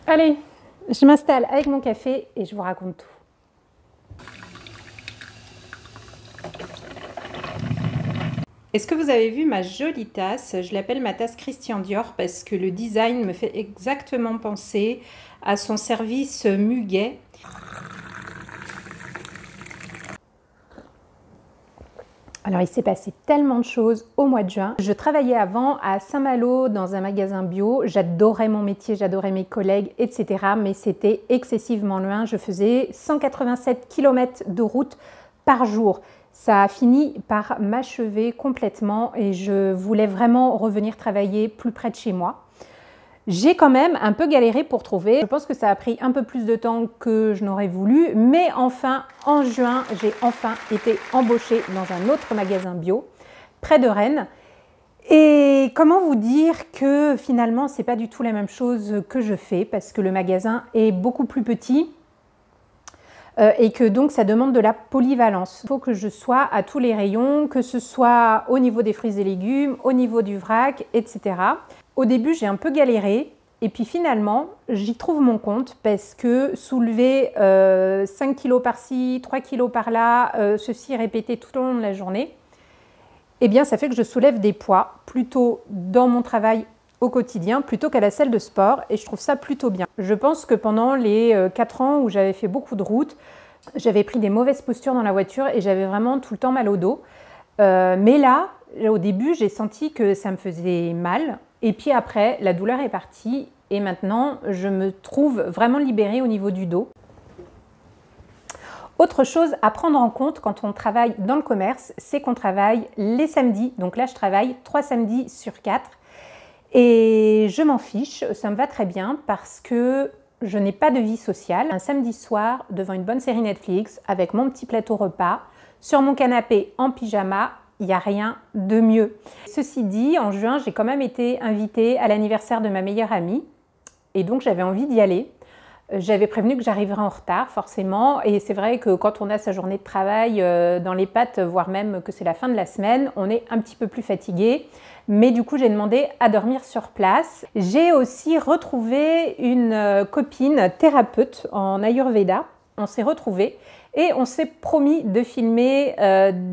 Allez, je m'installe avec mon café et je vous raconte tout. Est-ce que vous avez vu ma jolie tasse? Je l'appelle ma tasse Christian Dior parce que le design me fait exactement penser à son service muguet. Alors, il s'est passé tellement de choses au mois de juin. Je travaillais avant à Saint-Malo dans un magasin bio. J'adorais mon métier, j'adorais mes collègues, etc. Mais c'était excessivement loin. Je faisais 187 km de route par jour. Ça a fini par m'achever complètement et je voulais vraiment revenir travailler plus près de chez moi. J'ai quand même un peu galéré pour trouver. Je pense que ça a pris un peu plus de temps que je n'aurais voulu, mais enfin, en juin, j'ai enfin été embauchée dans un autre magasin bio, près de Rennes. Et comment vous dire que finalement, c'est pas du tout la même chose que je fais, parce que le magasin est beaucoup plus petit et que donc ça demande de la polyvalence. Il faut que je sois à tous les rayons, que ce soit au niveau des fruits et légumes, au niveau du vrac, etc. Au début, j'ai un peu galéré et puis finalement, j'y trouve mon compte parce que soulever 5 kg par-ci, 3 kg par-là, ceci répété tout au long de la journée, eh bien, ça fait que je soulève des poids plutôt dans mon travail au quotidien plutôt qu'à la salle de sport et je trouve ça plutôt bien. Je pense que pendant les 4 ans où j'avais fait beaucoup de routes, j'avais pris des mauvaises postures dans la voiture et j'avais vraiment tout le temps mal au dos. Mais là, au début, j'ai senti que ça me faisait mal. Et puis après, la douleur est partie et maintenant, je me trouve vraiment libérée au niveau du dos. Autre chose à prendre en compte quand on travaille dans le commerce, c'est qu'on travaille les samedis. Donc là, je travaille 3 samedis sur 4 et je m'en fiche, ça me va très bien parce que je n'ai pas de vie sociale. Un samedi soir, devant une bonne série Netflix, avec mon petit plateau repas, sur mon canapé en pyjama, il n'y a rien de mieux. Ceci dit, en juin, j'ai quand même été invitée à l'anniversaire de ma meilleure amie et donc j'avais envie d'y aller. J'avais prévenu que j'arriverais en retard forcément et c'est vrai que quand on a sa journée de travail dans les pattes, voire même que c'est la fin de la semaine, on est un petit peu plus fatigué. Mais du coup, j'ai demandé à dormir sur place. J'ai aussi retrouvé une copine thérapeute en Ayurveda. On s'est retrouvés et on s'est promis de filmer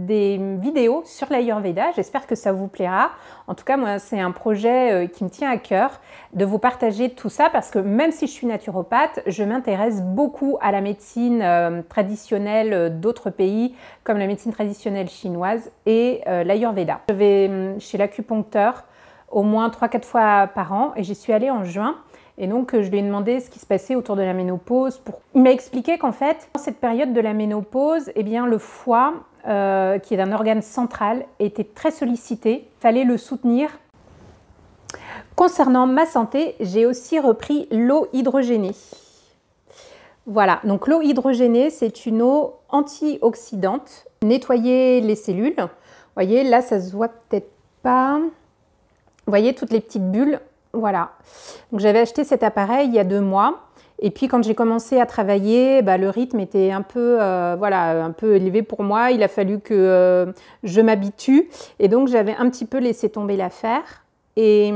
des vidéos sur l'Ayurveda. J'espère que ça vous plaira. En tout cas, moi, c'est un projet qui me tient à cœur de vous partager tout ça parce que même si je suis naturopathe, je m'intéresse beaucoup à la médecine traditionnelle d'autres pays comme la médecine traditionnelle chinoise et l'Ayurveda. Je vais chez l'acupuncteur au moins 3-4 fois par an et j'y suis allée en juin. Et donc, je lui ai demandé ce qui se passait autour de la ménopause. Il m'a expliqué qu'en fait, dans cette période de la ménopause, eh bien, le foie, qui est un organe central, était très sollicité. Il fallait le soutenir. Concernant ma santé, j'ai aussi repris l'eau hydrogénée. Voilà, donc l'eau hydrogénée, c'est une eau antioxydante. Nettoyer les cellules. Vous voyez, là, ça se voit peut-être pas. Vous voyez toutes les petites bulles. Voilà, donc j'avais acheté cet appareil il y a 2 mois et puis quand j'ai commencé à travailler, le rythme était un peu, un peu élevé pour moi. Il a fallu que je m'habitue et donc j'avais un petit peu laissé tomber l'affaire et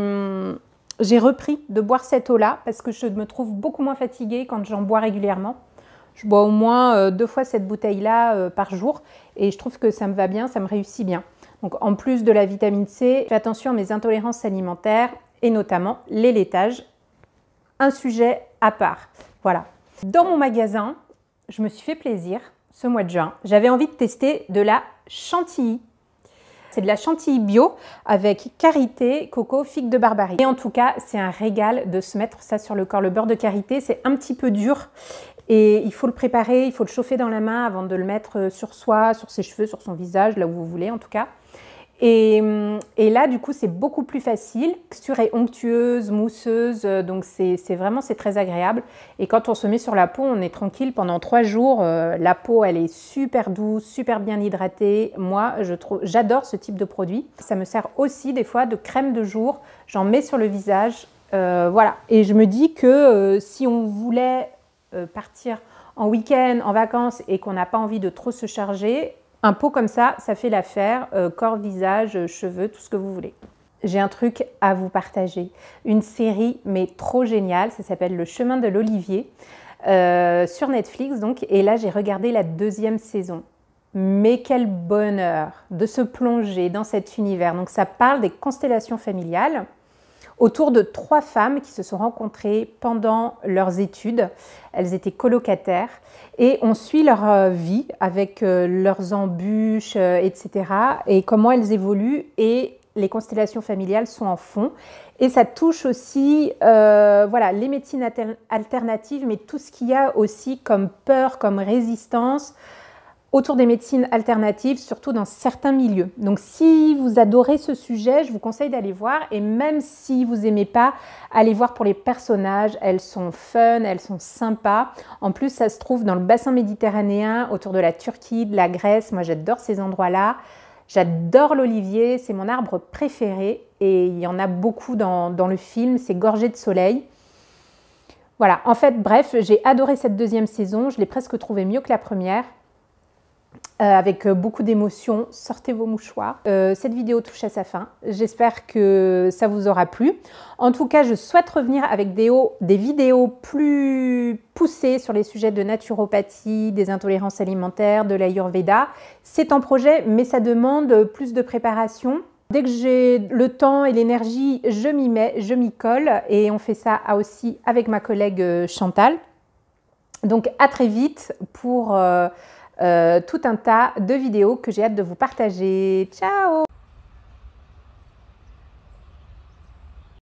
j'ai repris de boire cette eau-là parce que je me trouve beaucoup moins fatiguée quand j'en bois régulièrement. Je bois au moins 2 fois cette bouteille-là par jour et je trouve que ça me va bien, ça me réussit bien. Donc en plus de la vitamine C, fais attention à mes intolérances alimentaires et notamment les laitages, un sujet à part. Voilà. Dans mon magasin, je me suis fait plaisir ce mois de juin. J'avais envie de tester de la chantilly. C'est de la chantilly bio avec karité, coco, figue de Barbarie. Et en tout cas, c'est un régal de se mettre ça sur le corps. Le beurre de karité, c'est un petit peu dur et il faut le préparer, il faut le chauffer dans la main avant de le mettre sur soi, sur ses cheveux, sur son visage, là où vous voulez en tout cas. Et là, du coup, c'est beaucoup plus facile. La texture est onctueuse, mousseuse, donc c'est très agréable. Et quand on se met sur la peau, on est tranquille pendant 3 jours. La peau, elle est super douce, super bien hydratée. Moi, j'adore ce type de produit. Ça me sert aussi des fois de crème de jour. J'en mets sur le visage. Voilà. Et je me dis que si on voulait partir en week-end, en vacances et qu'on n'a pas envie de trop se charger, un pot comme ça, ça fait l'affaire, corps, visage, cheveux, tout ce que vous voulez. j'ai un truc à vous partager. Une série, mais trop géniale, ça s'appelle Le Chemin de l'Olivier, sur Netflix donc. Et là, j'ai regardé la 2e saison. Mais quel bonheur de se plonger dans cet univers. Donc ça parle des constellations familiales autour de 3 femmes qui se sont rencontrées pendant leurs études. Elles étaient colocataires et on suit leur vie avec leurs embûches, etc. et comment elles évoluent, et les constellations familiales sont en fond. Et ça touche aussi voilà, les médecines alternatives, mais tout ce qu'il y a aussi comme peur, comme résistance autour des médecines alternatives, surtout dans certains milieux. Donc si vous adorez ce sujet, je vous conseille d'aller voir. Et même si vous n'aimez pas, allez voir pour les personnages. Elles sont fun, elles sont sympas. En plus, ça se trouve dans le bassin méditerranéen, autour de la Turquie, de la Grèce. Moi, j'adore ces endroits-là. J'adore l'olivier, c'est mon arbre préféré. Et il y en a beaucoup dans le film, c'est gorgé de soleil. Voilà, en fait, bref, j'ai adoré cette 2e saison. Je l'ai presque trouvée mieux que la première. Avec beaucoup d'émotions. Sortez vos mouchoirs. Cette vidéo touche à sa fin. J'espère que ça vous aura plu. En tout cas, je souhaite revenir avec des vidéos plus poussées sur les sujets de naturopathie, des intolérances alimentaires, de l'Ayurveda. C'est en projet, mais ça demande plus de préparation. Dès que j'ai le temps et l'énergie, je m'y mets, je m'y colle. Et on fait ça aussi avec ma collègue Chantal. Donc à très vite pour tout un tas de vidéos que j'ai hâte de vous partager. Ciao!